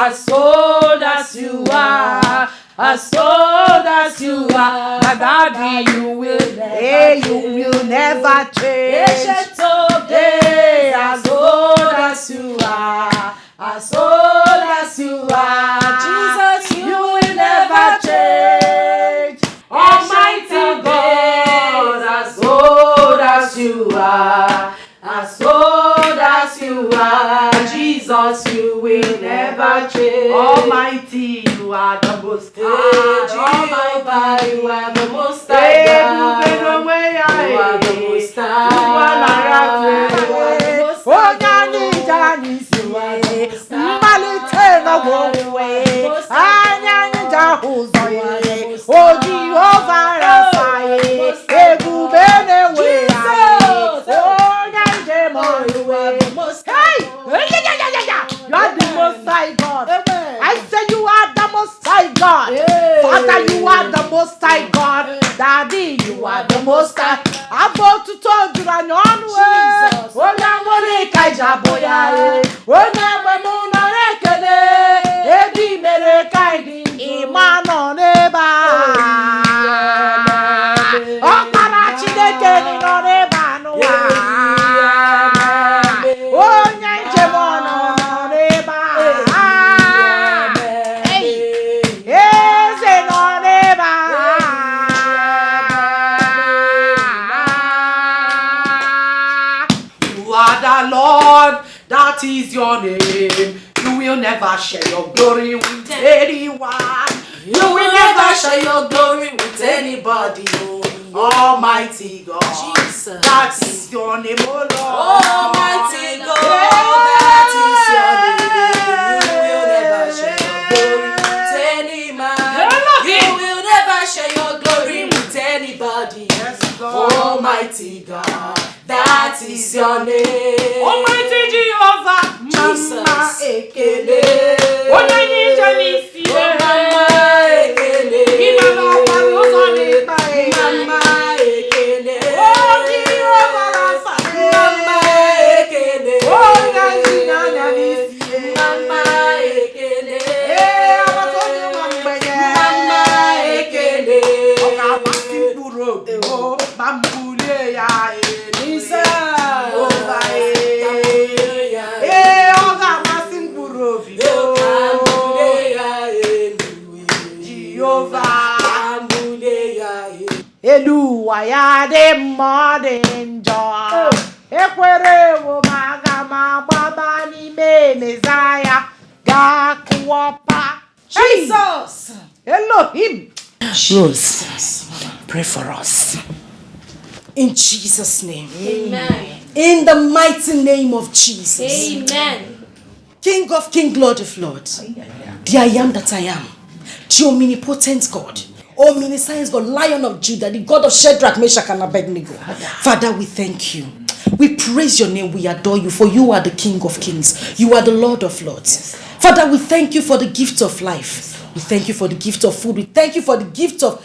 as old as you are, as old as you are, my daddy, you will never change. Ancient of days, as old as you are, as old as you are, Jesus, you will never change. Almighty God, as old as you are, as old as you are, Jesus, you will never change. Almighty, you are the most high. Jehovah, you are the most high. You are the most high. You are the most You are the most high God. I say you are the most high God. Father, you are the most high God. Daddy, you are the most high. I'm about to talk to you on way. Oh, I'm going to Kajaboya. Oh, I'm going to Rekene. Ebi mere kaidi. Imano neba. Oh, Karachi de Keni no neba no. Oh, Nyanjemono no neba. Eze no neba. You are the Lord, that is your name. You will never share your glory with anyone. You will never share your glory with anybody. Almighty God, Jesus, that is your name, oh Lord. Almighty God, that is your name. You will never share your glory with any man. You will never share your glory with anybody. Almighty God, that is your name. Almighty Jehovah, Jesus. Mama ekele. Mama ekele. Mama ekele. Oh Jehovah, Mama ekele. Oh Nigerian Nollywood. Mama ekele. Mama ekele. Oga Masimpuro. Oh Bambule ya Elisa. Oga Oga Masimpuro. Bambule ya Jehovah. Bambule ya Eluwa ya de modern joy. Ekwere wo magama baba ni me Messiah. Gakuopa. Jesus. Elohim. Jesus. Pray for us. In Jesus' name. Amen. In the mighty name of Jesus. Amen. King of Kings, Lord of Lords. The I am that I am. The omnipotent God. Omniscience God, Lion of Judah, the God of Shadrach, Meshach, and Abednego. Father, we thank you. We praise your name. We adore you, for you are the King of Kings. You are the Lord of Lords. Father, we thank you for the gift of life. We thank you for the gift of food. We thank you for the gift of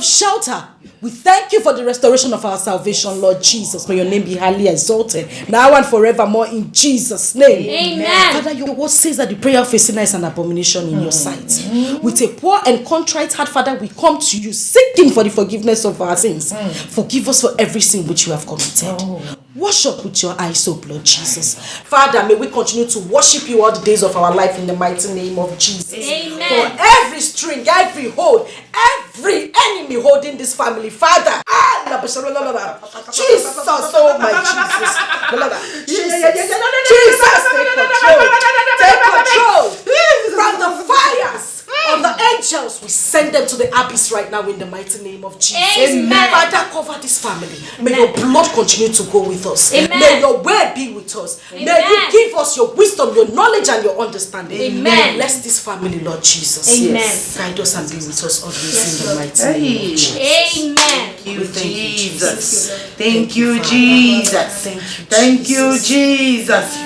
shelter. We thank you for the restoration of our salvation, Lord Jesus. May your name be highly exalted, now and forevermore, in Jesus' name. Amen. Father, your word says that the prayer of a sinner is an abomination in your sight. With a poor and contrite heart, Father, we come to you, seeking for the forgiveness of our sins. Forgive us for every sin which we have committed. Wash up with your eyes, oh Lord Jesus. Father, may we continue to worship you all the days of our life in the mighty name of Jesus. Amen. For every string, every hold, every enemy holding this family, Father, Jesus, oh my Jesus, take control from the fires. On the angels, we send them to the abyss right now in the mighty name of Jesus. Amen. Father, cover this family. May your blood continue to go with us. Amen. May your word be with us. Amen. May you give us your wisdom, your knowledge, and your understanding. Amen. May you bless this family, Lord Jesus. Amen. Yes. Guide us and be with us always in the mighty name of Jesus. Amen. Thank you, Jesus. Thank you, Jesus. Thank you, Jesus.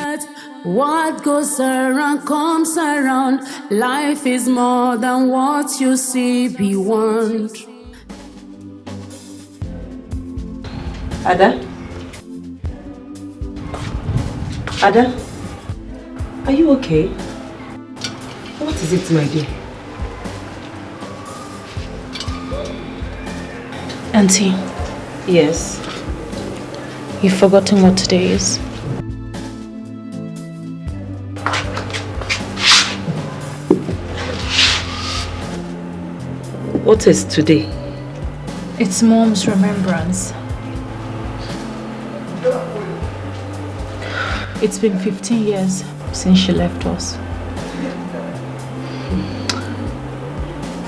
What goes around comes around. Life is more than what you see beyond. Ada? Ada? Are you okay? is it, my dear? Auntie. Yes? You've forgotten what today is? What is today? It's Mom's remembrance. It's been 15 years since she left us.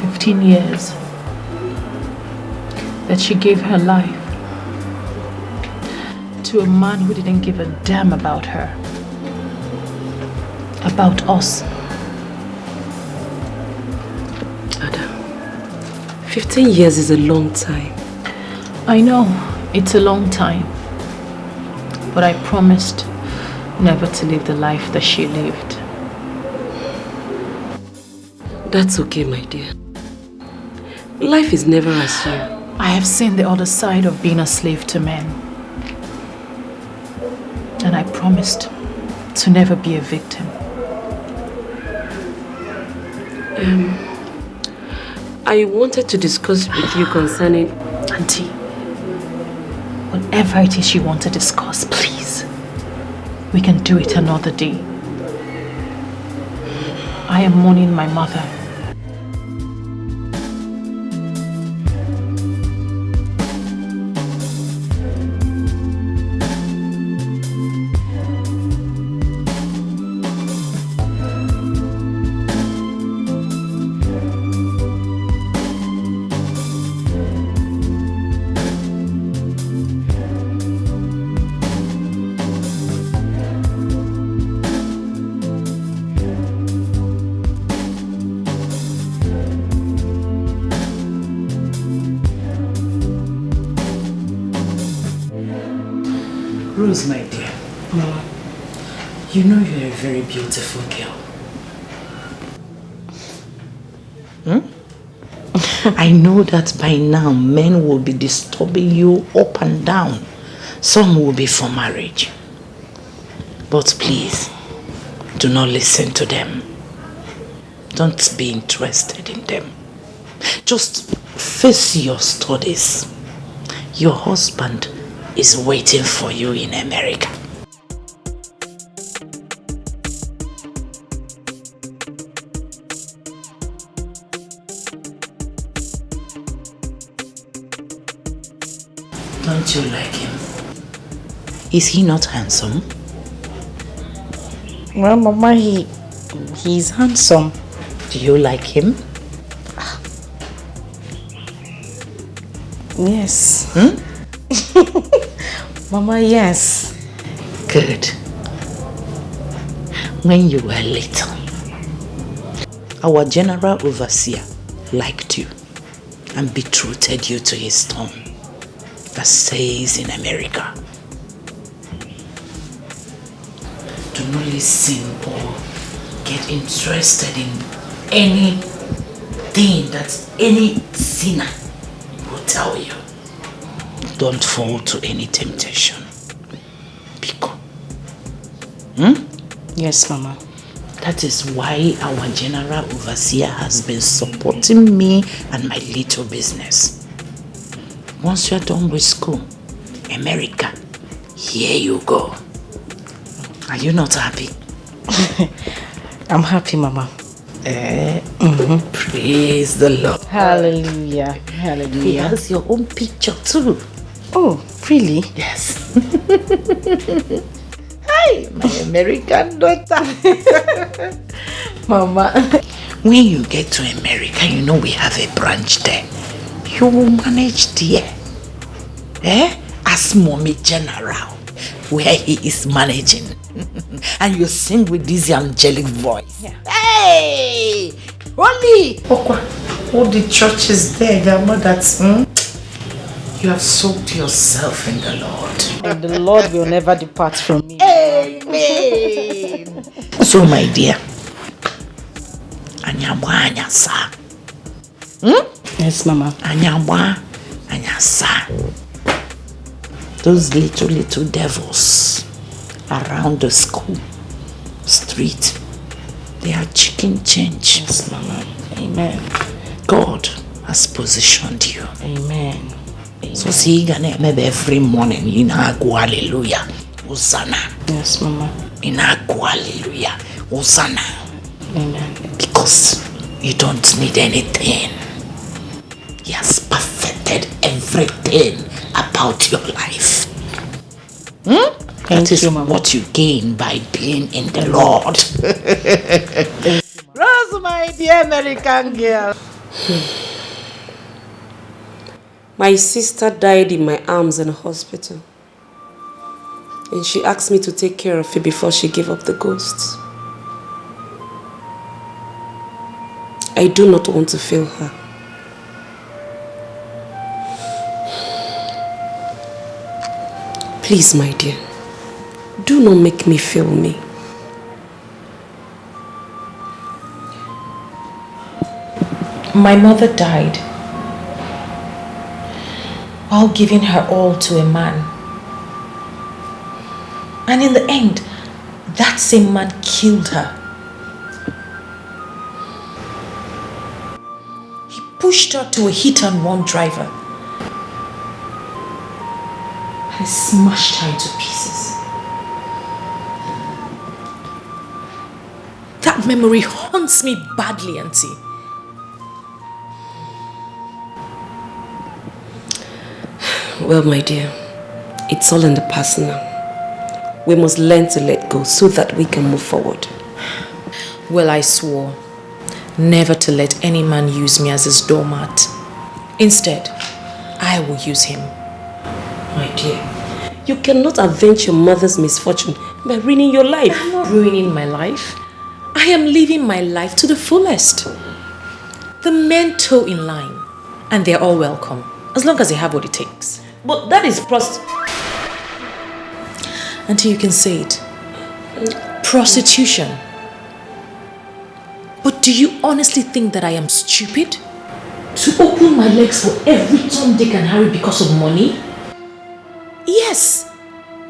15 years that she gave her life to a man who didn't give a damn about her, about us. Ada, 15 years is a long time. I know, it's a long time, but I promised never to live the life that she lived. That's okay, my dear. Life is never as you. I have seen the other side of being a slave to men. And I promised to never be a victim. I wanted to discuss with you concerning... Auntie, whatever it is you want to discuss, please. We can do it another day. I am mourning my mother. Rose, my dear. Mama, you know you're a very beautiful girl. I know that by now men will be disturbing you up and down. Some will be for marriage. But please, do not listen to them. Don't be interested in them. Just face your studies. Your husband is waiting for you in America. Don't you like him? Is he not handsome? Well, Mama, he's handsome. Do you like him? Yes. Mama, yes. Good. When you were little, our general overseer liked you and betrothed you to his son that stays in America. Do not listen or get interested in anything that any sinner will tell you. Don't fall to any temptation. Biko. Yes, Mama. That is why our general overseer has been supporting me and my little business. Once you're done with school, America, here you go. Are you not happy? I'm happy, Mama. Praise the Lord. Hallelujah. He Hallelujah. has your own picture too. Oh, really? Yes. Hi, my American daughter. Mama. When you get to America, you know we have a branch there. You will manage there. As Mommy General, where he is managing. And you sing with this angelic voice. Yeah. Hey! Holy! All the churches there, Grandma, that's... You have soaked yourself in the Lord. And the Lord will never depart from me. Amen. So, my dear, anyasa. Yes, Mama. Anyasa. Those little devils around the school, street, They are chicken change. Yes, Mama. Amen. God has positioned you. Amen. So see, maybe every morning you go hallelujah, Hosanna. Yes, Mama. You go hallelujah, Hosanna. Amen. Because you don't need anything. He has perfected everything about your life. That is what you gain by being in the Lord. Rose, my dear American girl. My sister died in my arms in a hospital. And she asked me to take care of it before she gave up the ghosts. I do not want to fail her. Please, my dear, do not make me fail me. My mother died while giving her all to a man. And in the end, that same man killed her. He pushed her to a hit-and-run driver and smashed her into pieces. That memory haunts me badly, Auntie. Well, my dear, it's all in the past now. We must learn to let go so that we can move forward. Well, I swore never to let any man use me as his doormat. Instead, I will use him. My dear, you cannot avenge your mother's misfortune by ruining your life. I'm not ruining my life. I am living my life to the fullest. The men toe in line, and they're all welcome, as long as they have what it takes. But that is Until you can say it. Prostitution. But do you honestly think that I am stupid? To open my legs for every Tom, Dick and Harry because of money? Yes,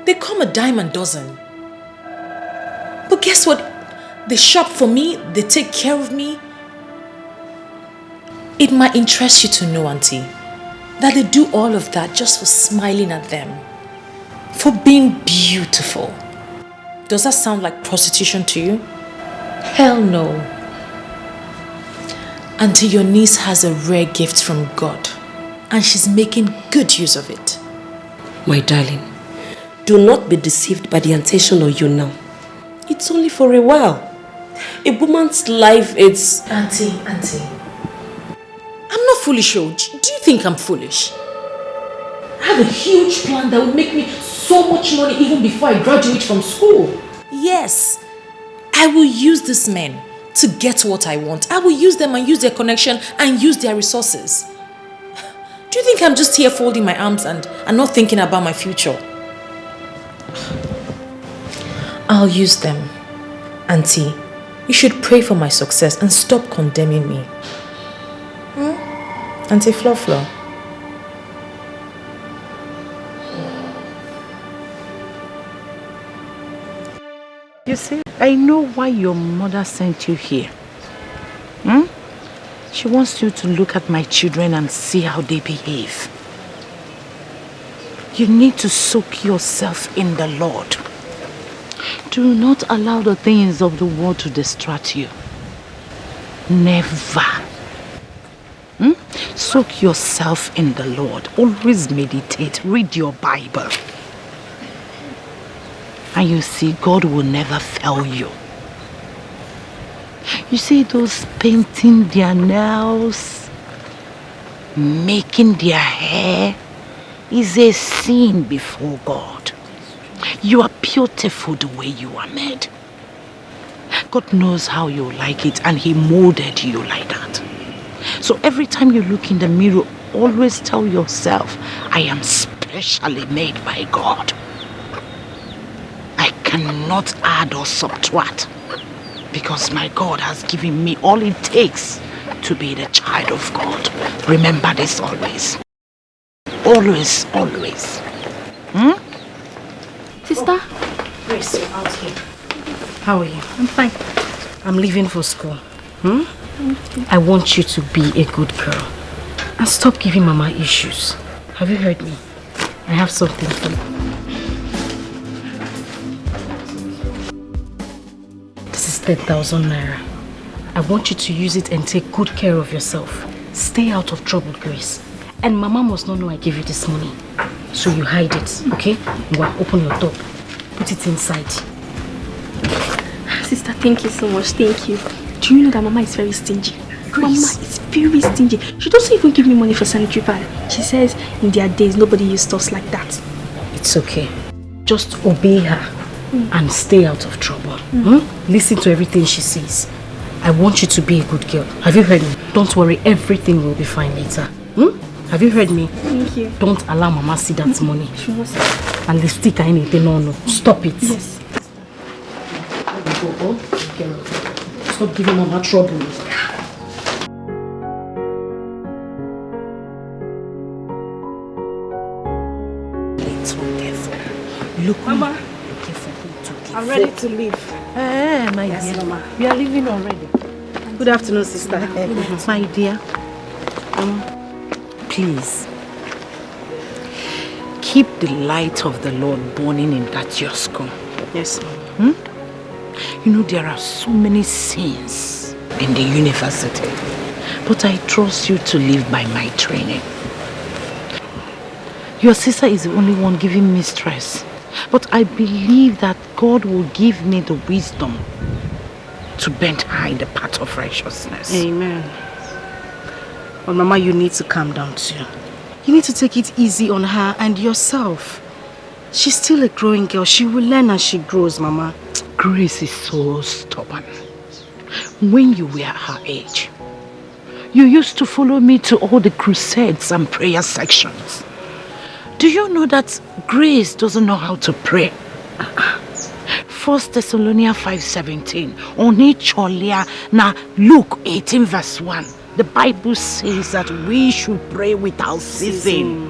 they come a dime a dozen. But guess what? They shop for me, they take care of me. It might interest you to know, Auntie, that they do all of that just for smiling at them. For being beautiful. Does that sound like prostitution to you? Hell no. Auntie, your niece has a rare gift from God, and she's making good use of it. My darling, do not be deceived by the temptation on you now. It's only for a while. A woman's life is... Auntie. I'm not foolish, Oj. Do you think I'm foolish? I have a huge plan that will make me so much money even before I graduate from school. Yes, I will use these men to get what I want. I will use them and use their connection and use their resources. Do you think I'm just here folding my arms and not thinking about my future? I'll use them. Auntie, you should pray for my success and stop condemning me. Auntie Flo. You see, I know why your mother sent you here. She wants you to look at my children and see how they behave. You need to soak yourself in the Lord. Do not allow the things of the world to distract you. Never. Soak yourself in the Lord. Always meditate. Read your Bible. And you see, God will never fail you. You see those painting their nails, making their hair, is a sin before God. You are beautiful the way you are made. God knows how you like it, and He molded you like that. So every time you look in the mirror, always tell yourself, I am specially made by God. I cannot add or subtract, because my God has given me all it takes to be the child of God. Remember this always. Always. Sister? Grace, you're out here. How are you? I'm fine. I'm leaving for school. I want you to be a good girl. And stop giving Mama issues. Have you heard me? I have something for you. This is 10,000 naira. I want you to use it and take good care of yourself. Stay out of trouble, Grace. And Mama must not know I gave you this money. So you hide it, okay? Open your door. Put it inside. Sister, thank you so much. Thank you. Do you know that Mama is very stingy? Grace. Mama is very stingy. She doesn't even give me money for sanitary pad. She says in their days, nobody used stuff like that. It's okay. Just obey her and stay out of trouble. Listen to everything she says. I want you to be a good girl. Have you heard me? Don't worry, everything will be fine later. Have you heard me? Thank you. Don't allow Mama see that money. She must. And lipstick or anything, no. Stop it. Yes. Stop giving Mama trouble. Look, Mama, I'm ready to leave. My Yes, dear. Mama. We are leaving already. Good afternoon, sister. My dear. Please, keep the light of the Lord burning in that your school. Yes, Mama. You know, there are so many sins in the university, but I trust you to live by my training. Your sister is the only one giving me stress, but I believe that God will give me the wisdom to bend her in the path of righteousness. Amen. But Mama, you need to calm down too. You need to take it easy on her and yourself. She's still a growing girl. She will learn as she grows, Mama. Grace is so stubborn. When you were her age, you used to follow me to all the crusades and prayer sections. Do you know that Grace doesn't know how to pray? 1 Thessalonians 5:17. Oni cholia na Luke 18 verse 1. The Bible says that we should pray without ceasing.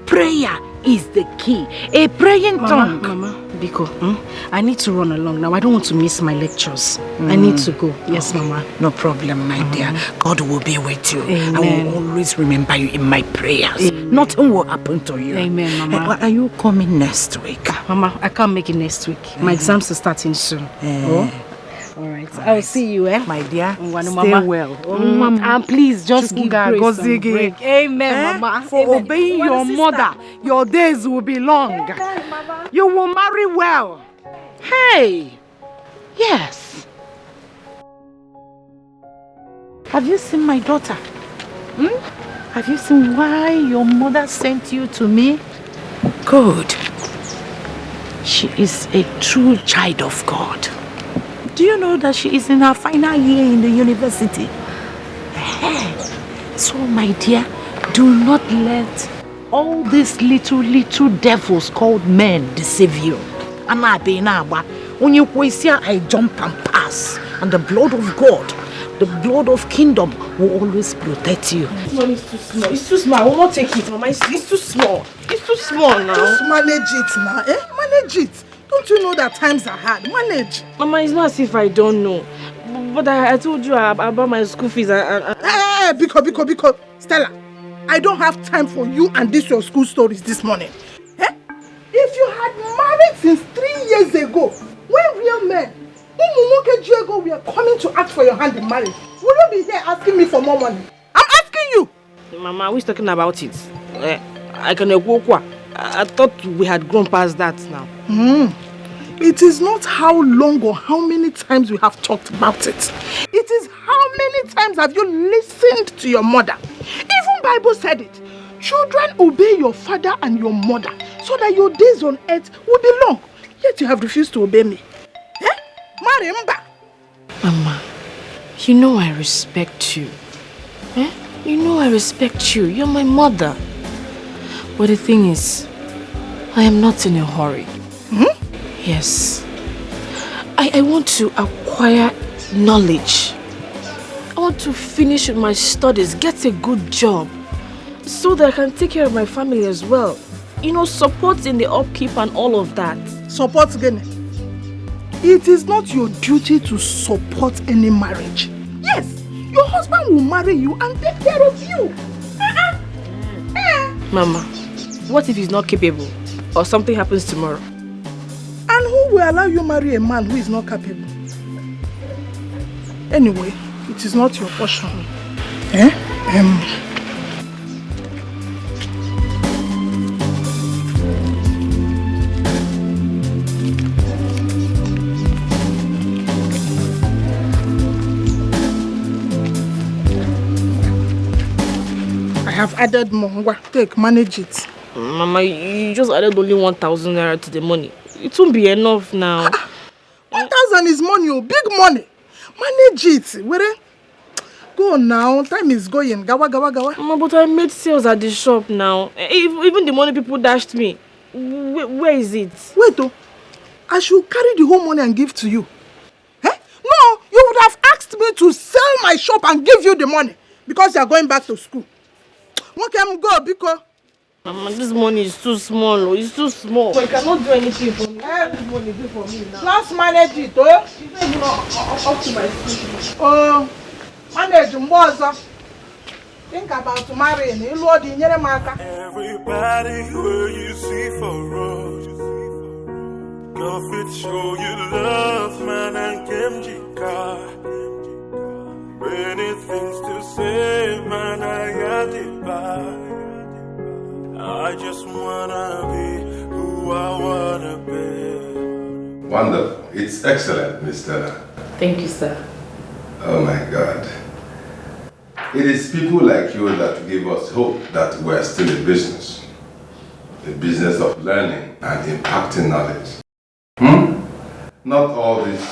Prayer is the key. A praying tongue. Mama, Biko, I need to run along now. I don't want to miss my lectures. I need to go. Yes, Mama. No problem, my dear. God will be with you. Amen. I will always remember you in my prayers. Amen. Nothing will happen to you. Amen, Mama. Are you coming next week? Mama, I can't make it next week. My exams are starting soon. All right. I'll see you, My dear, Mama. stay well. And please, just give Grace some break. Amen, Mama. For Amen. obeying your mother, your days will be long. You will marry well. Hey! Yes. Have you seen my daughter? Have you seen why your mother sent you to me? Good. She is a true child of God. Do you know that she is in her final year in the university? So, my dear, do not let all these little devils called men deceive you. When you I jump and pass, and the blood of God, the blood of kingdom will always protect you. This money is too small. It's too small. I will not take it, Mama. It's too small. It's too small now. Just manage it now, Manage it. Don't you know that times are hard? Manage. Mama, it's not as if I don't know. But I told you about my school fees. Because Stella, I don't have time for you and your school stories this morning. If you had married since 3 years ago, when real men, we are coming to ask for your hand in marriage, will you be here asking me for more money? I'm asking you. Mama, we're talking about it. I can go. I thought we had grown past that now. It is not how long or how many times we have talked about it. It is how many times have you listened to your mother. Even Bible said it. Children, obey your father and your mother so that your days on earth will be long. Yet you have refused to obey me. Mama, you know I respect you. You know I respect you. You're my mother. But the thing is, I am not in a hurry. Yes. I want to acquire knowledge. I want to finish with my studies, get a good job, so that I can take care of my family as well. You know, support in the upkeep and all of that. Support again. It is not your duty to support any marriage. Yes, your husband will marry you and take care of you. Mama, what if he's not capable or something happens tomorrow? And who will allow you marry a man who is not capable? Anyway, it is not your portion. I have added more. Take, manage it. Mama, you just added only 1,000 naira to the money. It won't be enough now. 1,000 is money, oh, big money. Manage it. Where? Go now. Time is going. Gawa. Mama, but I made sales at the shop now. Even the money people dashed me. Where is it? Wait, oh. I should carry the whole money and give to you. Eh? No, you would have asked me to sell my shop and give you the money because you are going back to school. What can go, because Mama, this money is too small. Oh. It's too small. I cannot do anything for me. This money is for me now. Just manage it, oh. It's not even up to my school. Oh, manage Mboza. Think about marrying. Everybody where you see for us. Go fit show you love, man, and Kemjika. Many things to say, man, I got it back. I just wanna be who I wanna be. Wonderful. It's excellent, Mr. Thank you, sir. Oh my God. It is people like you that give us hope that we're still in business. The business of learning and impacting knowledge. Not all these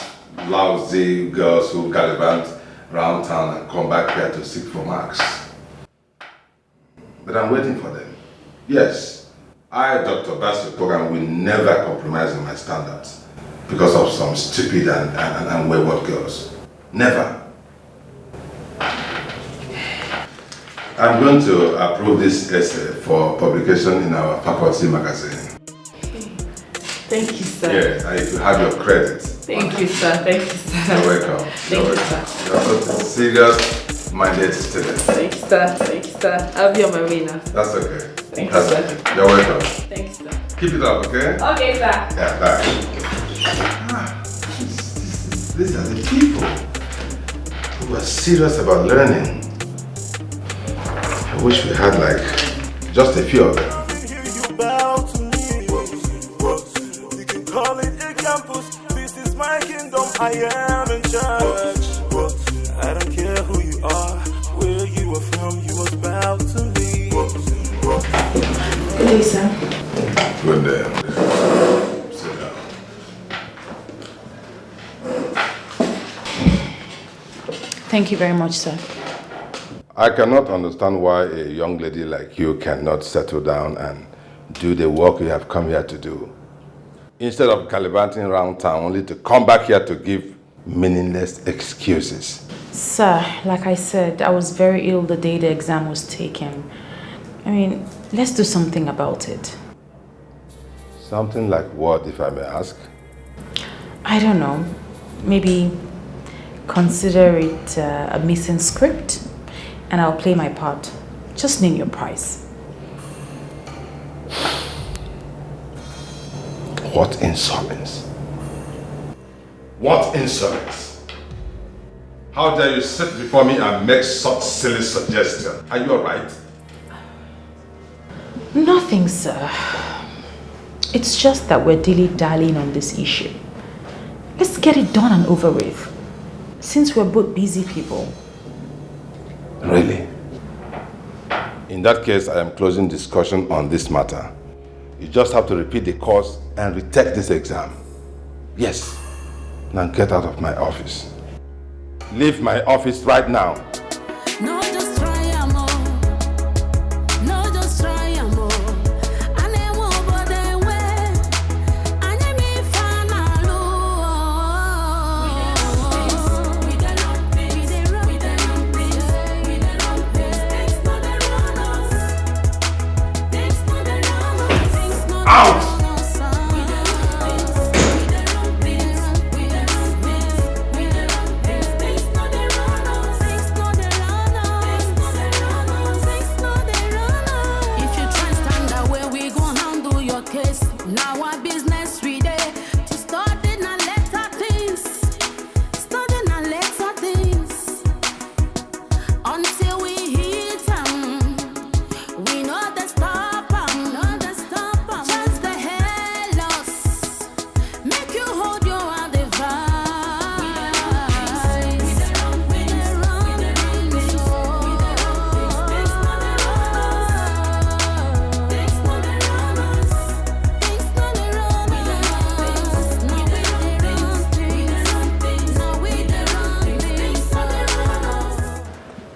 lousy girls who gallivant around town and come back here to seek for marks. But I'm waiting for them. Yes, I, Dr. Basu Program, will never compromise on my standards because of some stupid and wayward girls. Never. I'm going to approve this essay for publication in our faculty magazine. Thank you, sir. Yes, and if you have your credit. Thank you, sir. Thank you, sir. You're welcome. Thank you, sir. You're a serious-minded student. Thank you, sir. Thank you, sir. I'll be on my way now. That's okay. Thank you, sir. Okay. You're welcome. Thank you, sir. Keep it up, okay? Okay, sir. Yeah, bye. These are the people who are serious about learning. I wish we had like just a few of them. You can call it a campus. This is my kingdom. I am in charge. I don't care who you are, where you are from. You must bow to me. Good day, sir. Good day. Sit down. Thank you very much, sir. I cannot understand why a young lady like you cannot settle down and do the work you have come here to do. Instead of gallivanting around town only to come back here to give meaningless excuses. Sir, like I said, I was very ill the day the exam was taken. I mean, let's do something about it. Something like what, if I may ask? I don't know. Maybe consider it a missing script and I'll play my part. Just name your price. What insolence? What insolence? How dare you sit before me and make such silly suggestion? Are you alright? Nothing, sir. It's just that we're dilly-dallying on this issue. Let's get it done and over with, since we're both busy people. Really? In that case, I am closing discussion on this matter. You just have to repeat the course and retake this exam. Yes. Now get out of my office. Leave my office right now. No, just try more. No, just try more. And they won't go their way. And they may find my love. We don't face. Things not the runners. Things not the runners. Out!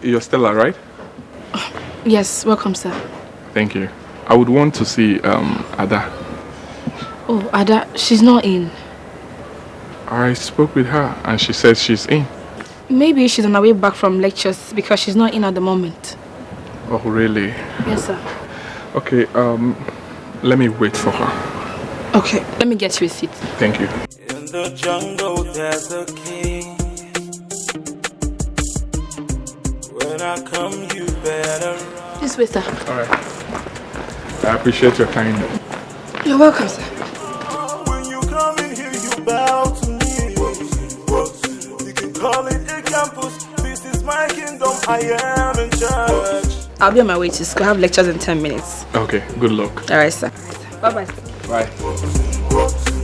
You're Stella, right? Yes, welcome, sir. Thank you. I would want to see Ada. Oh, Ada, she's not in. I spoke with her and she said she's in. Maybe she's on her way back from lectures because she's not in at the moment. Oh, really? Yes, sir. Okay, let me wait for her. Okay, let me get you a seat. Thank you. In the jungle, there's a king. When I come, you better run. This way, sir. All right. I appreciate your kindness. You're welcome, sir. When you come in here, you bow to me. You can call it a campus. This is my kingdom. I am in charge. I'll be on my way to school. I have lectures in 10 minutes. Okay, good luck. All right, sir. Bye-bye. Bye.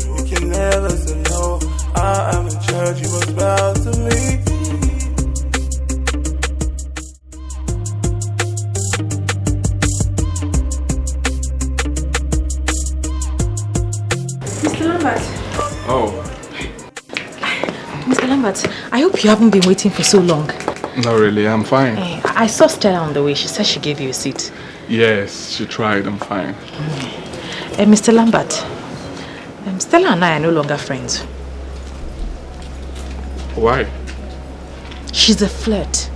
You can never say no. I am in charge. You must bow to me. Mr. Lambert. Oh, Mr. Lambert, I hope you haven't been waiting for so long. not really. I'm fine. I saw Stella on the way. She said she gave you a seat. Yes, she tried. I'm fine. Mr. Lambert, Stella and I are no longer friends. Why? She's a flirt.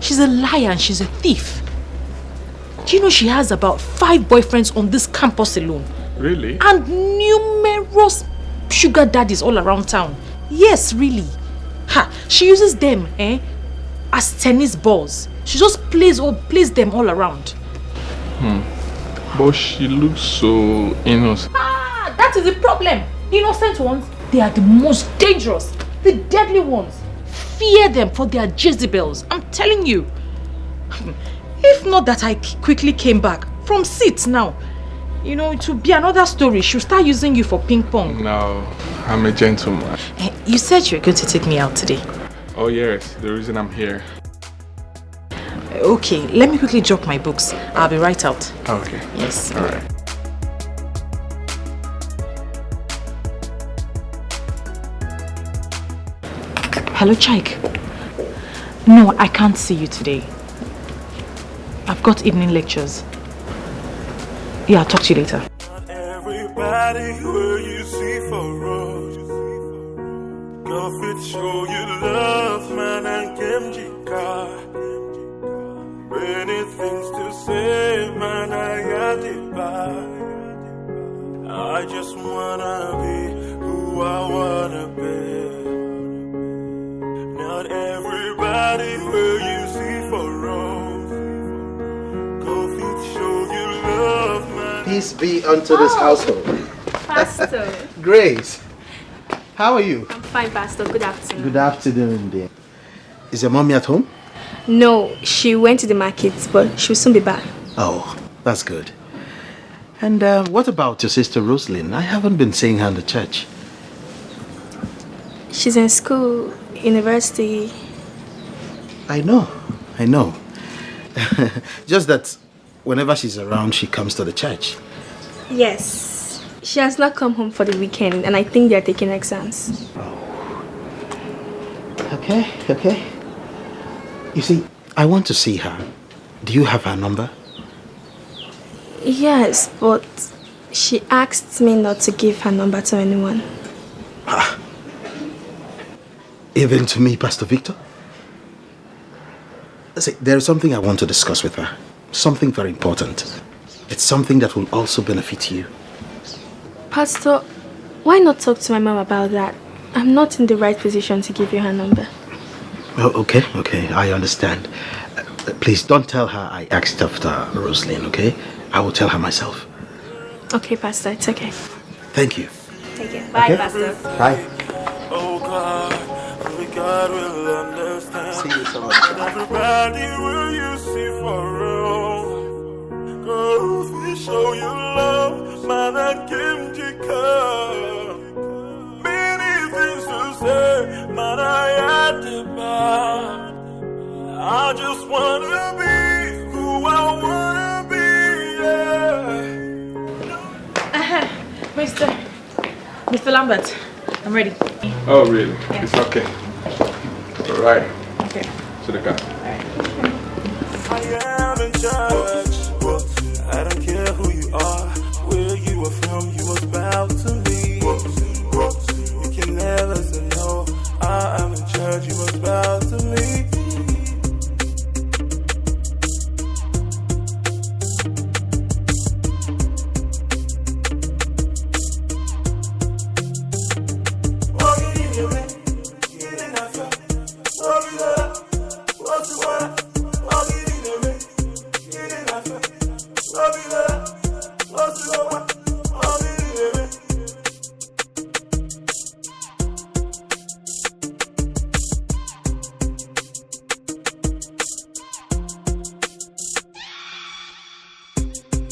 She's a liar and she's a thief. Do you know she has about 5 boyfriends on this campus alone? Really? And numerous sugar daddies all around town. Yes, really. Ha! She uses them, as tennis balls. She just plays them all around. But she looks so innocent. Ah, that is the problem. The innocent ones, they are the most dangerous. The deadly ones. Fear them for their Jezebels. I'm telling you. If not that I quickly came back from seats now, it will be another story. She'll start using you for ping pong. No, I'm a gentleman. You said you were going to take me out today. Oh yes, the reason I'm here. Okay, let me quickly drop my books. I'll be right out. Okay. Yes. All right. Hello, Chike. No, I can't see you today. I've got evening lectures. Yeah, I'll talk to you later. Everybody where you see for road. Go fit show you love, man, and Kemjika. Many things to say, man, I got it back. I just wanna be who I wanna be. Not everybody where you see for road. Go fit show you love, man. Peace be unto this household. Pastor. Grace, how are you? I'm fine, Pastor. Good afternoon. Good afternoon, dear. Is your mommy at home? No, she went to the market, but she'll soon be back. Oh, that's good. And what about your sister Roslyn? I haven't been seeing her in the church. She's in school, university. I know. Just that whenever she's around, she comes to the church. Yes. She has not come home for the weekend, and I think they're taking exams. Okay. You see, I want to see her. Do you have her number? Yes, but she asked me not to give her number to anyone. Even to me, Pastor Victor? See, there is something I want to discuss with her. Something very important. It's something that will also benefit you. Pastor, why not talk to my mom about that? I'm not in the right position to give you her number. Oh, okay, I understand. Please don't tell her I asked after Roslyn, okay? I will tell her myself. Okay, Pastor, it's okay. Thank you. Take care. Bye, Okay. Pastor. Bye. Oh God, only God will understand. See you so much. Everybody will you see for real. Go show you love, man, and Kimjika. Many things to say, man, I had to buy. I just wanna be who I wanna be, yeah. Mr. Lambert, I'm ready. Oh really? Yeah. It's okay. All right. Okay. To the car. All right. I am in charge. I don't care who you are, where you are from, you must bow to me. You can never say no. I am in charge, you must bow to me.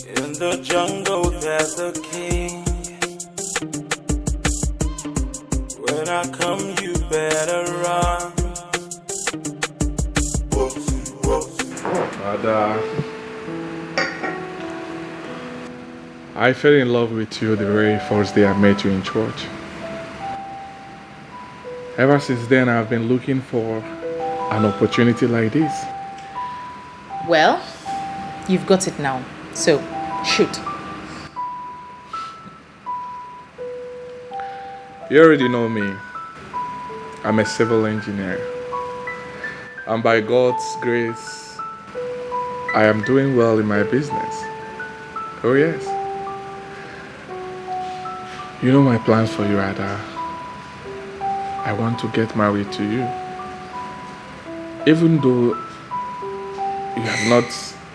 In the jungle there's a king. When I come you better run. Ada, I fell in love with you the very first day I met you in church. Ever since then, I've been looking for an opportunity like this. Well, you've got it now. So, shoot. You already know me. I'm a civil engineer. And by God's grace, I am doing well in my business. Oh yes. You know my plans for you, Ada. I want to get married to you. Even though you have not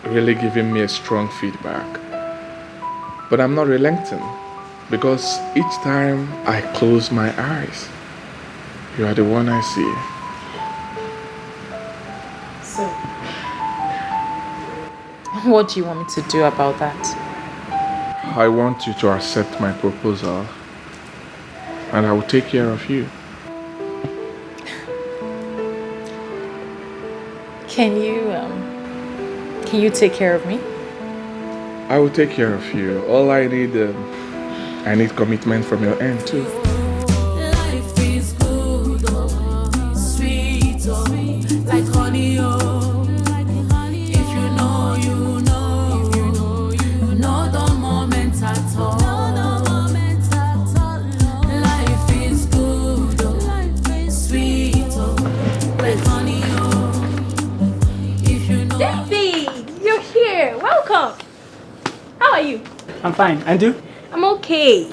really given me a strong feedback. But I'm not relenting, because each time I close my eyes, you are the one I see. So, what do you want me to do about that? I want you to accept my proposal, and I will take care of you. Can you take care of me? I will take care of you. All I need commitment from your end too. Life is good, oh, sweet, oh, like honey, oh. If you know, you know. You know the moment at all. Life is good, oh, sweet, oh, like honey, oh. If you know. David, you're here. Welcome. How are you? I'm fine. And you? I'm okay.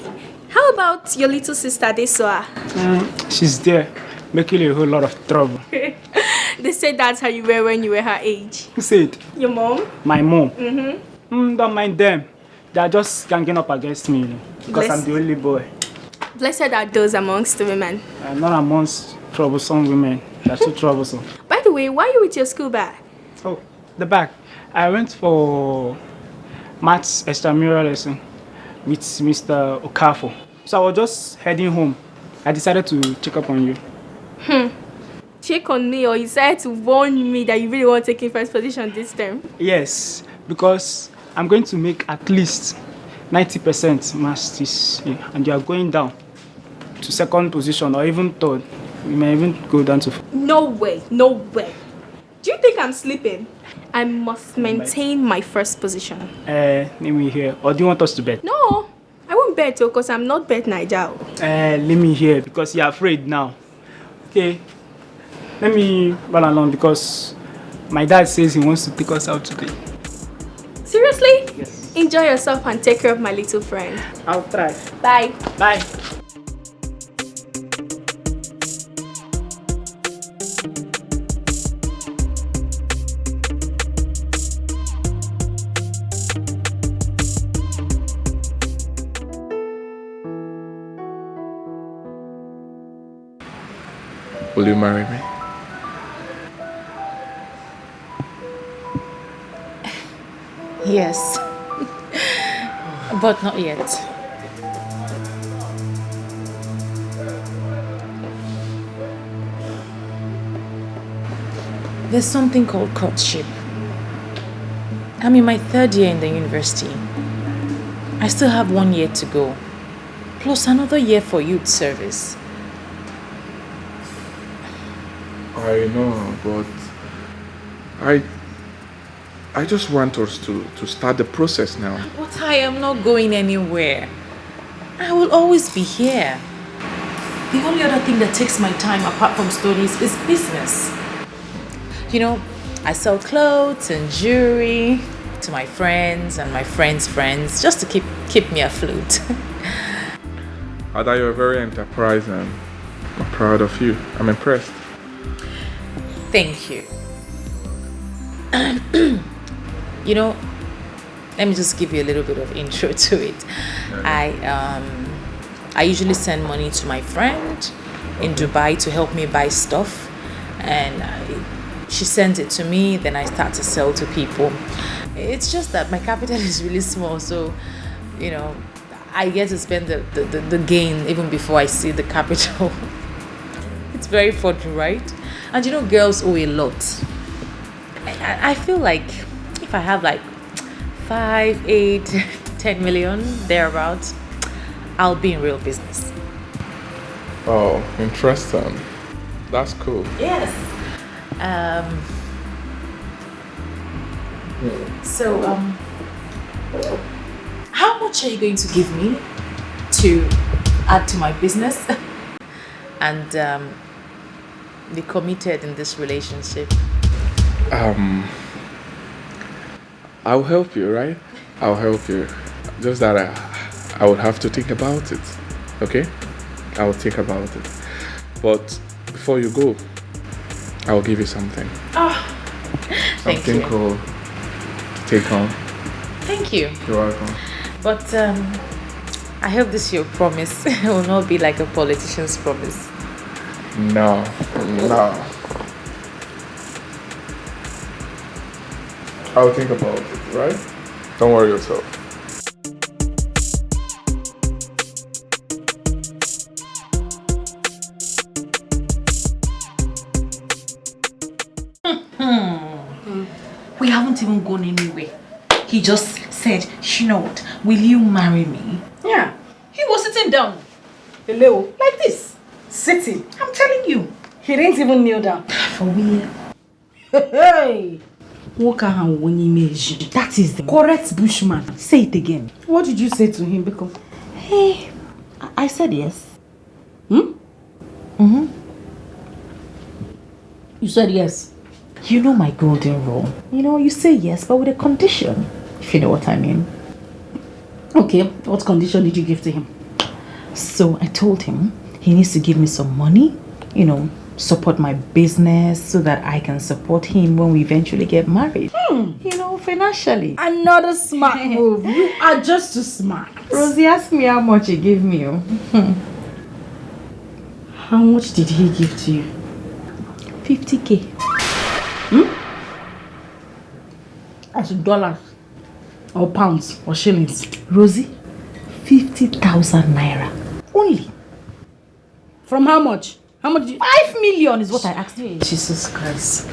How about your little sister, Desua? She's there, making a whole lot of trouble. They said that's how you were when you were her age. Who said? Your mom? My mom. Mm-hmm. Don't mind them. They are just ganging up against me, because I'm the only boy. Blessed are those amongst the women. I'm not amongst troublesome women. They are too troublesome. By the way, why are you with your school bag? Oh, the bag. I went for maths extramural lesson with Mr. Okafo. So I was just heading home. I decided to check up on you. Check on me, or you decided to warn me that you really want to take in first position this time? Yes, because I'm going to make at least 90% maths this year, and you are going down to second position or even third. We may even go down to... No way, no way. Do you think I'm sleeping? I must maintain my first position. Let me hear. Or do you want us to bet? No, I won't bet because I'm not bet Naija. Let me hear, because you're afraid now. Okay, let me run along because my dad says he wants to take us out today. Seriously? Yes. Enjoy yourself and take care of my little friend. I'll try. Bye. Bye. Will you marry me? Yes. But not yet. There's something called courtship. I'm in my 3rd year in the university. I still have 1 year to go, plus another year for youth service. I know, but I just want us to start the process now. But I am not going anywhere. I will always be here. The only other thing that takes my time apart from studies is business. You know, I sell clothes and jewelry to my friends and my friends' friends just to keep me afloat. Ada, you're very enterprising. I'm proud of you. I'm impressed. Thank you. You know, let me just give you a little bit of intro to it. I usually send money to my friend in Dubai to help me buy stuff, and she sends it to me, then I start to sell to people. It's just that my capital is really small, so you know, I get to spend the gain even before I see the capital. It's very fun, right? And you know, girls owe a lot. I feel like if I have like 5, 8, 10 million thereabouts, I'll be in real business. Oh, interesting. That's cool. Yes. So, how much are you going to give me to add to my business and be committed in this relationship? I'll help you, right? I'll help you. Just that I would have to think about it. Okay? I'll think about it. But before you go, I'll give you something. Oh, thank you. Something cool. Take home. Thank you. You're welcome. But I hope this your promise will not be like a politician's promise. No. I'll think about it, right? Don't worry yourself. We haven't even gone anywhere. He just said, you know what, will you marry me? Yeah. He was sitting down. Hello. Like this. Sitting. I'm telling you. He didn't even kneel down. For real. Hey. That is the correct bushman. Say it again. What did you say to him? Because Hey, I said yes. You said yes. You know my golden rule. You know, you say yes, but with a condition. If you know what I mean. Okay, what condition did you give to him? So I told him he needs to give me some money, you know, support my business so that I can support him when we eventually get married. You know, financially. Another smart move. You are just too smart. Rosie asked me how much he gave me. How much did he give to you? 50K. As dollars or pounds or shillings? Rosie, 50,000 naira. Only. From how much? How much did you... 5 million is what I asked you. Jesus Christ.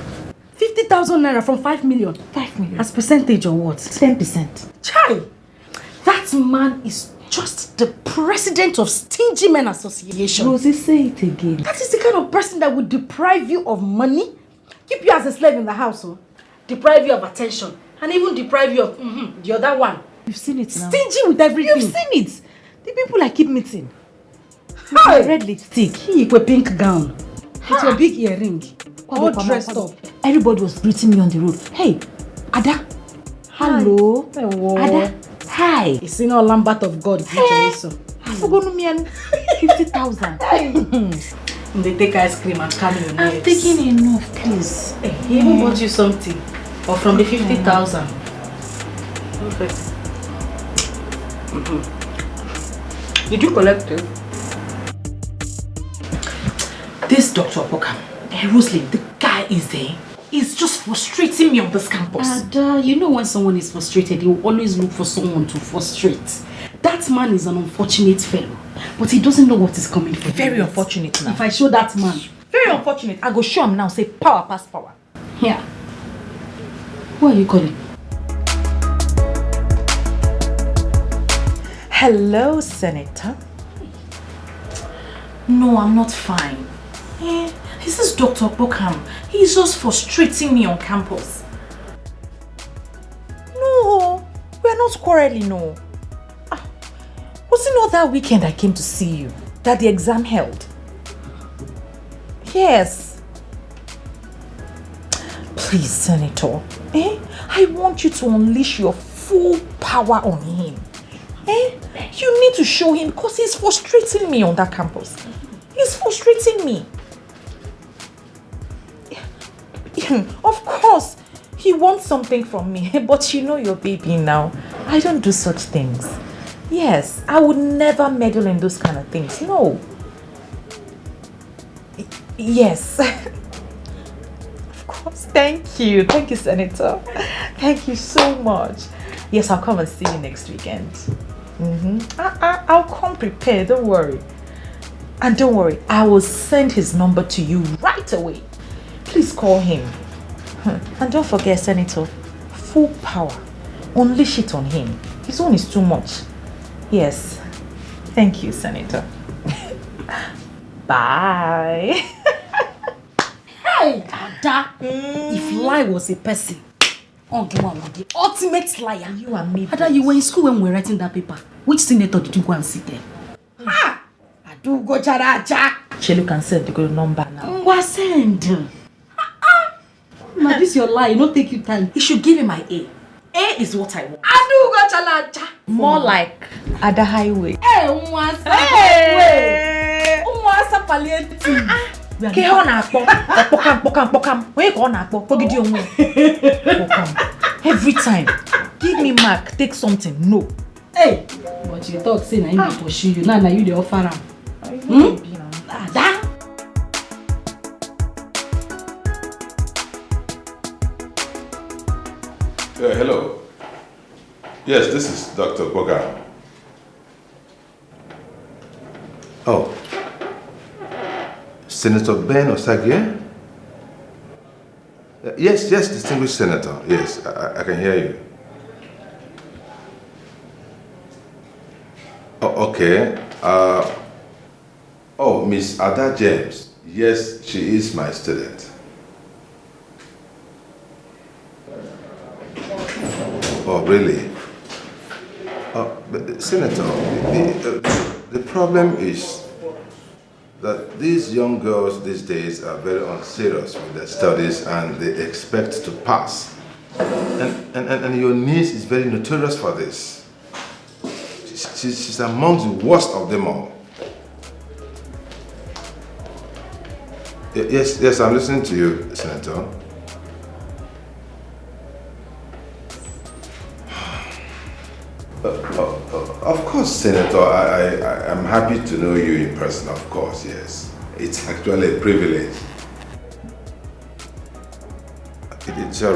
50,000 naira from 5 million? 5 million. As percentage or what? 10%. Chai! That man is just the president of Stingy Men Association. Rosie, say it again. That is the kind of person that would deprive you of money, keep you as a slave in the house, deprive you of attention, and even deprive you of the other one. You've seen it now. Stingy with everything. You've seen it. The people I keep meeting. Hi. Red lipstick. He with a pink gown. With a big earring. All dressed up. Everybody was greeting me on the road. Hey, Ada. Hello. Hello. Ada. Hi. It's in all Lambert of God. Hey. I forgot me 50,000. They take ice cream and carry your I'm taking enough, please. Hey, he even bought you something. Or from the 50,000. Perfect. Did you collect it? This Dr. Opoka, Rosalind, the guy is there. He's just frustrating me on this campus. And you know when someone is frustrated, he will always look for someone to frustrate. That man is an unfortunate fellow, but he doesn't know what is coming for him. Very unfortunate now. If I show that man, very unfortunate. I go show him now, say power pass power. Yeah. Who are you calling? Hello, Senator. No, I'm not fine. This is Dr. Bokham. He's just frustrating me on campus. not quarreling, no. Was it not that weekend I came to see you that the exam held? Yes. Please, Senator, I want you to unleash your full power on him. You need to show him because he's frustrating me on that campus. He's frustrating me. Of course, he wants something from me, but you know your baby now. I don't do such things. Yes, I would never meddle in those kind of things. No. Yes. Of course. Thank you. Thank you, Senator. Thank you so much. Yes, I'll come and see you next weekend. I'll come prepared. Don't worry. And don't worry, I will send his number to you right away. Please call him. And don't forget, Senator, full power. Unleash it on him. His own is too much. Yes. Thank you, Senator. Bye. Hey, Ada. If lie was a person, the ultimate liar. You and me. Ada, you were in school when we were writing that paper. Which senator did you go and sit there? I do go characha. Chelu can send the number now. What send? Now this your lie. It don't take you time. You should give him my A. A is what I want. I do go characha. More like at the highway. Hey, umwasa highway. Umwasa palliative. Ke ho na akpo. Pokam. Where go na akpo? Pogidi onwe. Pokam. Every time. Give me mark, take something. No. Hey, but you talk say na him dey pursue you. Now you dey offer am. Ada. Hello. Yes, this is Dr. Boga. Oh. Senator Ben Osagie? Yes, distinguished senator. Yes, I can hear you. Oh, okay. Miss Ada James. Yes, she is my student. Oh, really? But Senator, the problem is that these young girls these days are very unserious with their studies and they expect to pass. And your niece is very notorious for this. She's among the worst of them all. Yes, I'm listening to you, Senator. Of course, Senator, I'm happy to know you in person, of course, yes. It's actually a privilege. It's all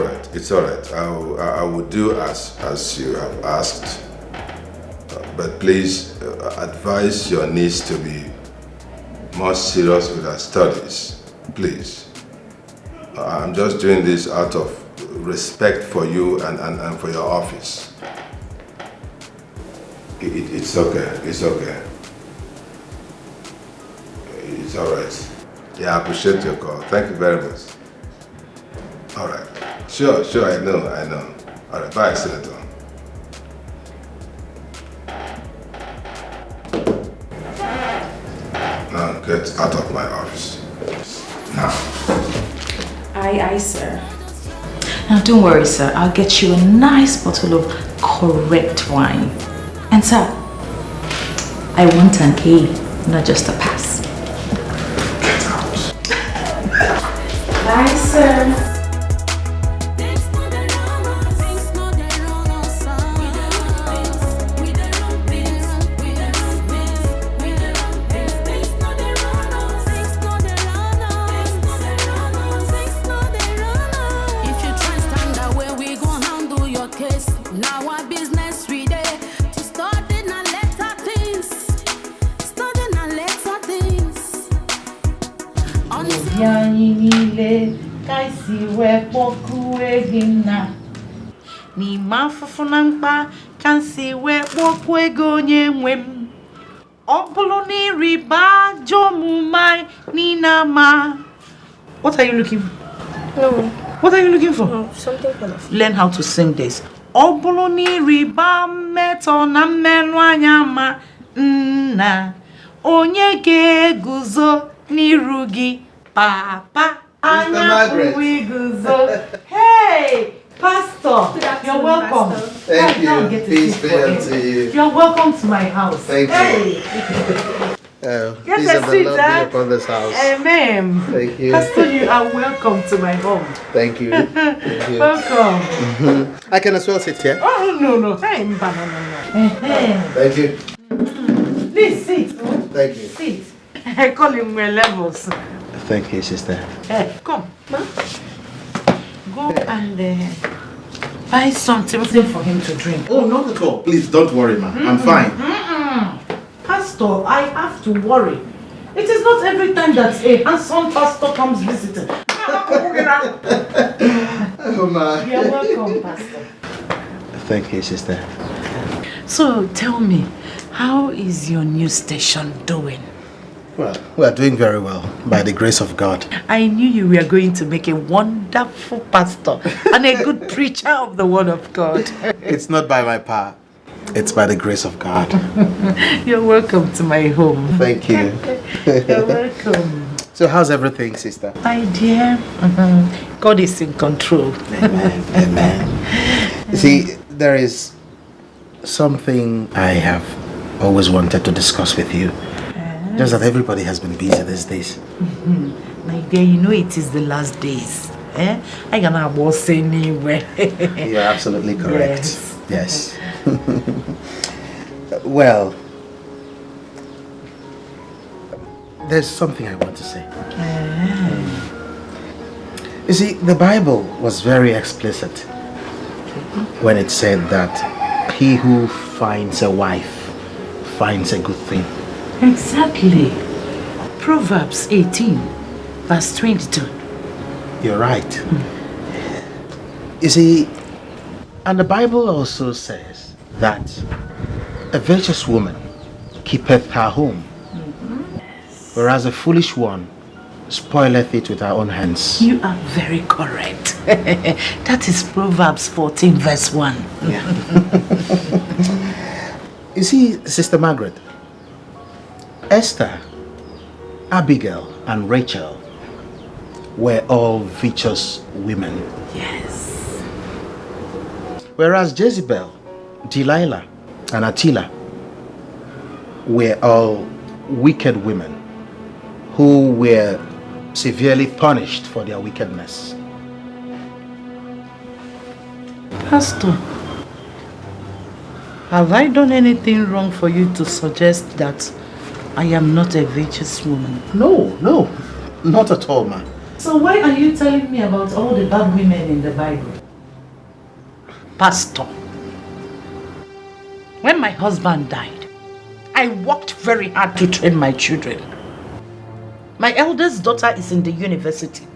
right. I will do as you have asked. But please advise your niece to be more serious with her studies, please. I'm just doing this out of respect for you and for your office. It's okay. It's all right. Yeah, I appreciate your call. Thank you very much. All right. Sure, I know. All right, bye, Senator. Now, get out of my office. Now. Aye, sir. Now, don't worry, sir. I'll get you a nice bottle of correct wine. And sir, I want an A, not just a pass. Get out. Bye, sir. Ni mafufuna mkpa kansi we kpokwu ego onye nwe m. Ọ bụrụ na iriba jomumai ni na ma. What are you looking for? No. What are you looking for? No, something kind of. Learn how to sing this. Obuloni riba meto na mmenu anya ma nna. Onye ga-eguzo n'iru gị papa. Anya guzo. Hey, Pastor, you're welcome. Thank you. Peace be unto you. You're welcome to my house. Thank you. Peace of the Lord be upon this house. Amen. Thank you. Pastor, you are welcome to my home. Thank you. Thank you. Welcome. I can as well sit here. Oh, no. Hey, no. Thank you. Please sit. Thank you. Sit. I call him my levels. Thank you, sister. Hey, come. Ma. Go and buy something for him to drink. Oh, not at all. Please don't worry, ma. I'm fine. Pastor, I have to worry. It is not every time that a handsome pastor comes visiting. Oh, ma. You're welcome, Pastor. Thank you, sister. So, tell me, how is your new station doing? Well, we are doing very well, by the grace of God. I knew you were going to make a wonderful pastor and a good preacher of the word of God. It's not by my power. It's by the grace of God. You're welcome to my home. Thank you. You're welcome. So how's everything, sister? My dear, God is in control. Amen. Amen. You see, there is something I have always wanted to discuss with you. Just that everybody has been busy these days. My dear, you know it is the last days. I cannot was anywhere. You're absolutely correct. Yes. Well, there's something I want to say. You see, the Bible was very explicit when it said that he who finds a wife finds a good thing. Exactly. Proverbs 18, verse 22. You're right. You see, and the Bible also says that a virtuous woman keepeth her home, whereas a foolish one spoileth it with her own hands. You are very correct. That is Proverbs 14, verse 1. You see, Sister Margaret, Esther, Abigail, and Rachel were all virtuous women. Yes. Whereas Jezebel, Delilah, and Attila were all wicked women who were severely punished for their wickedness. Pastor, have I done anything wrong for you to suggest that I am not a virtuous woman? No, not at all, ma. So why are you telling me about all the bad women in the Bible? Pastor, when my husband died, I worked very hard to train my children. My eldest daughter is in the university.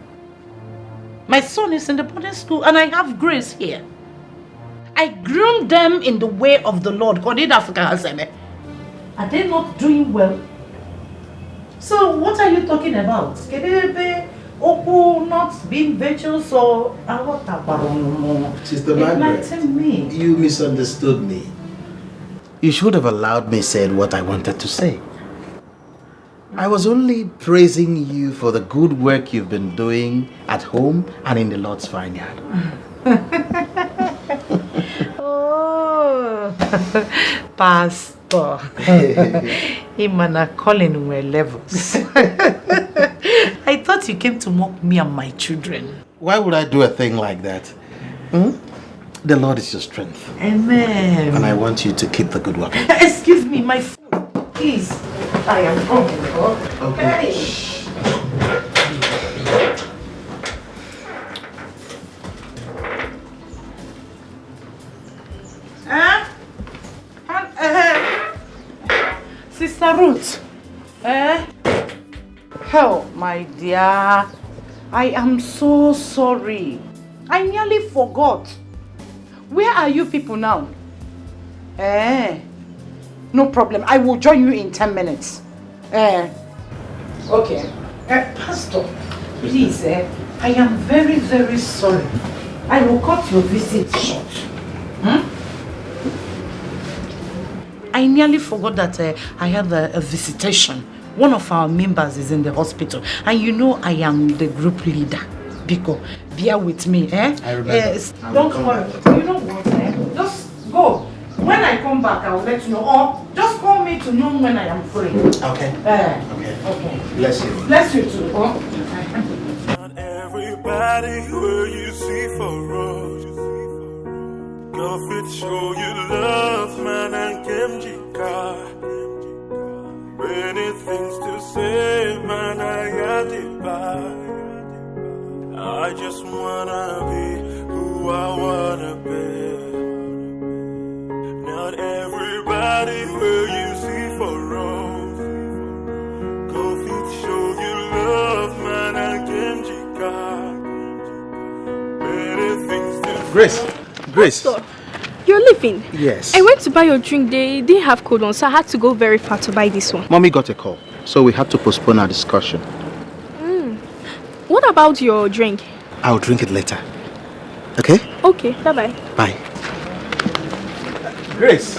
My son is in the boarding school and I have Grace here. I groomed them in the way of the Lord. Are they not doing well? So what are you talking about? Not being virtuous or Sister Margaret, you misunderstood me. You should have allowed me say what I wanted to say. I was only praising you for the good work you've been doing at home and in the Lord's vineyard. Oh, Pastor. Him and a calling were levels. I thought you came to mock me and my children. Why would I do a thing like that? The Lord is your strength. Amen. And I want you to keep the good work. Excuse me, my food. Please. I am hungry. Okay. Sister Ruth. Oh, my dear. I am so sorry. I nearly forgot. Where are you people now? No problem. I will join you in 10 minutes. Okay. Pastor, please, I am very, very sorry. I will cut your visit short. I nearly forgot that I have a visitation. One of our members is in the hospital. And you know I am the group leader. Biko, bear with me. I remember. Don't worry. You know what? Just go. When I come back, I will let you know. Or just call me to know when I am free. Okay. Okay. Bless you. Bless you too. Not everybody will you see for us. Go fit show you love, man, and Kimjika. Many things to say, man, I got it by. I just wanna be who I wanna be. Not everybody will you see for us. Go fit show you love, man, and Kimjika. Many things to Grace. Pastor, you're leaving? Yes. I went to buy your drink. They didn't have cold on, so I had to go very far to buy this one. Mommy got a call, so we had to postpone our discussion. What about your drink? I'll drink it later. Okay? Okay, bye-bye. Bye. Grace,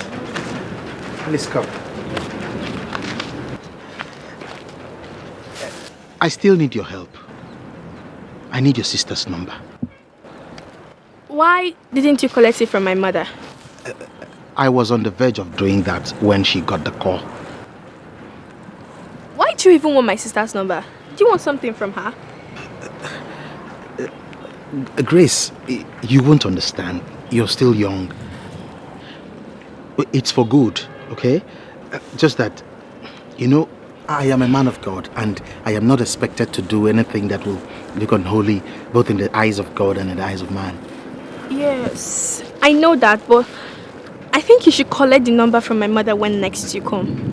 please come. I still need your help. I need your sister's number. Why didn't you collect it from my mother? I was on the verge of doing that when she got the call. Why do you even want my sister's number? Do you want something from her? Grace, you won't understand. You're still young. It's for good, okay? Just that, you know, I am a man of God and I am not expected to do anything that will look unholy both in the eyes of God and in the eyes of man. Yes, I know that, but I think you should collect the number from my mother when next you come.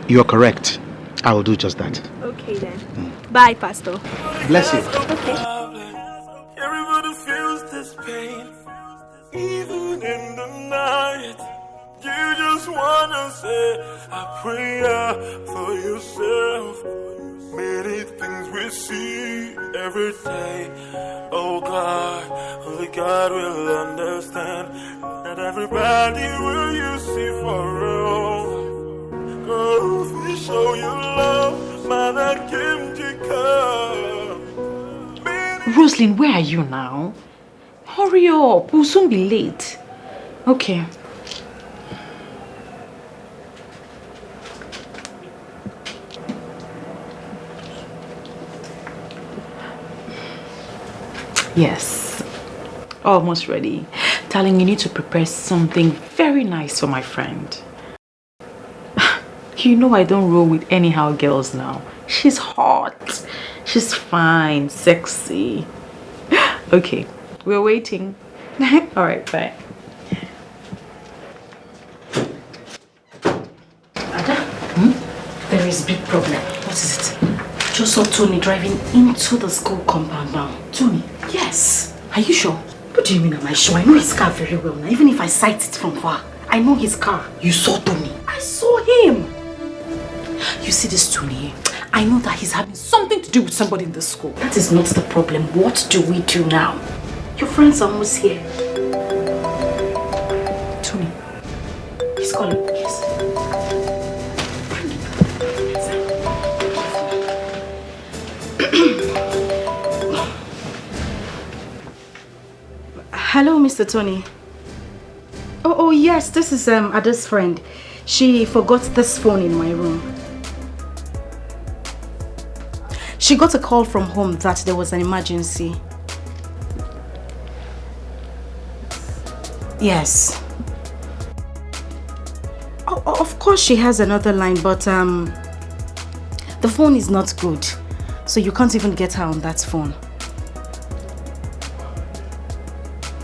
You're correct. I will do just that. Okay then. Bye, Pastor. Bless you. Okay. everybody feels this pain, even in the night. You just wanna say a prayer for yourself. Many things we see every day. Oh God, only God will understand. Not everybody will you see for real. Girl, if we show you love, man, I came to come. Roslyn, where are you now? Hurry up, we'll soon be late. Okay. Yes, almost ready. Darling, you need to prepare something very nice for my friend. You know I don't roll with anyhow girls now. She's hot, she's fine, sexy. Okay, we're waiting. All right, bye. Ada, there is a big problem. What is it? Just saw Tony driving into the school compound now. Tony? Yes. Are you sure? What do you mean am I sure? I know his car very well now. Even if I sight it from far, I know his car. You saw Tony? I saw him. You see this Tony? I know that he's having something to do with somebody in the school. That is not the problem. What do we do now? Your friend's almost here. Tony. He's calling. Yes. Hello, Mr. Tony. Oh, yes, this is Ada's friend. She forgot this phone in my room. She got a call from home that there was an emergency. Yes. Oh, of course she has another line, but the phone is not good. So you can't even get her on that phone.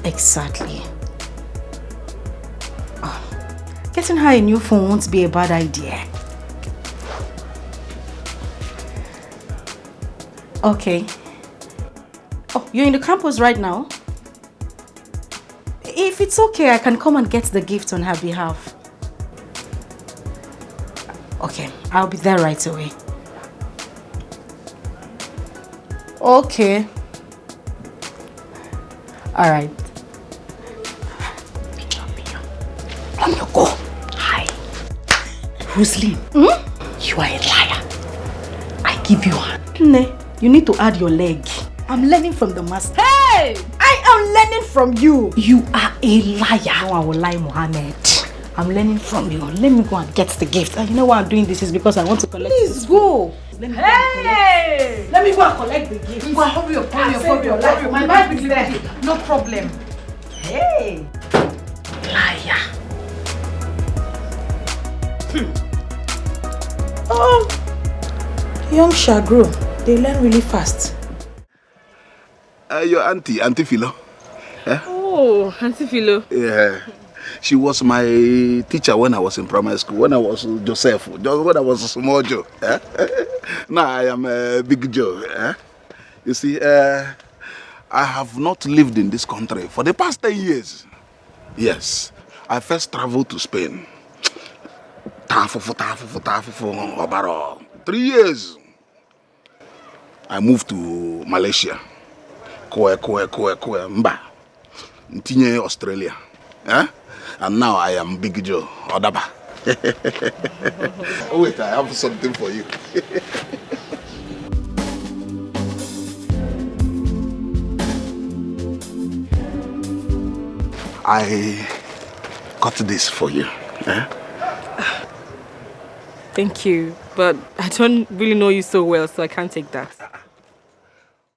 Exactly. Oh, getting her a new phone won't be a bad idea. Okay. Oh, you're in the campus right now? If it's okay, I can come and get the gift on her behalf. Okay, I'll be there right away. Okay. All right. Go. Hi. Rosaline, you are a liar. I give you hand. Ne, you need to add your leg. I'm learning from the master. Hey! I am learning from you. You are a liar. No, I will lie, Mohammed. I'm learning from you. Let me go and get the gift. And you know why I'm doing this is because I want to collect. Please go. Hey! Let me go and collect the gift. Go hurry up, hurry up. My bag is there. No problem. Hey! Liar. Oh, young Shagro, they learn really fast. Your Auntie Philo. Eh? Oh, Auntie Philo. Yeah. She was my teacher when I was in primary school, when I was Joseph, when I was a small Joe. Eh? Now I am a big Joe. Eh? You see, I have not lived in this country for the past 10 years. Yes, I first traveled to Spain. 3 years. I moved to Malaysia. Mba. Ntinye Australia. Eh? And now I am Big Joe, Odaba. Wait, I have something for you. I got this for you. Eh? Thank you, but I don't really know you so well, so I can't take that.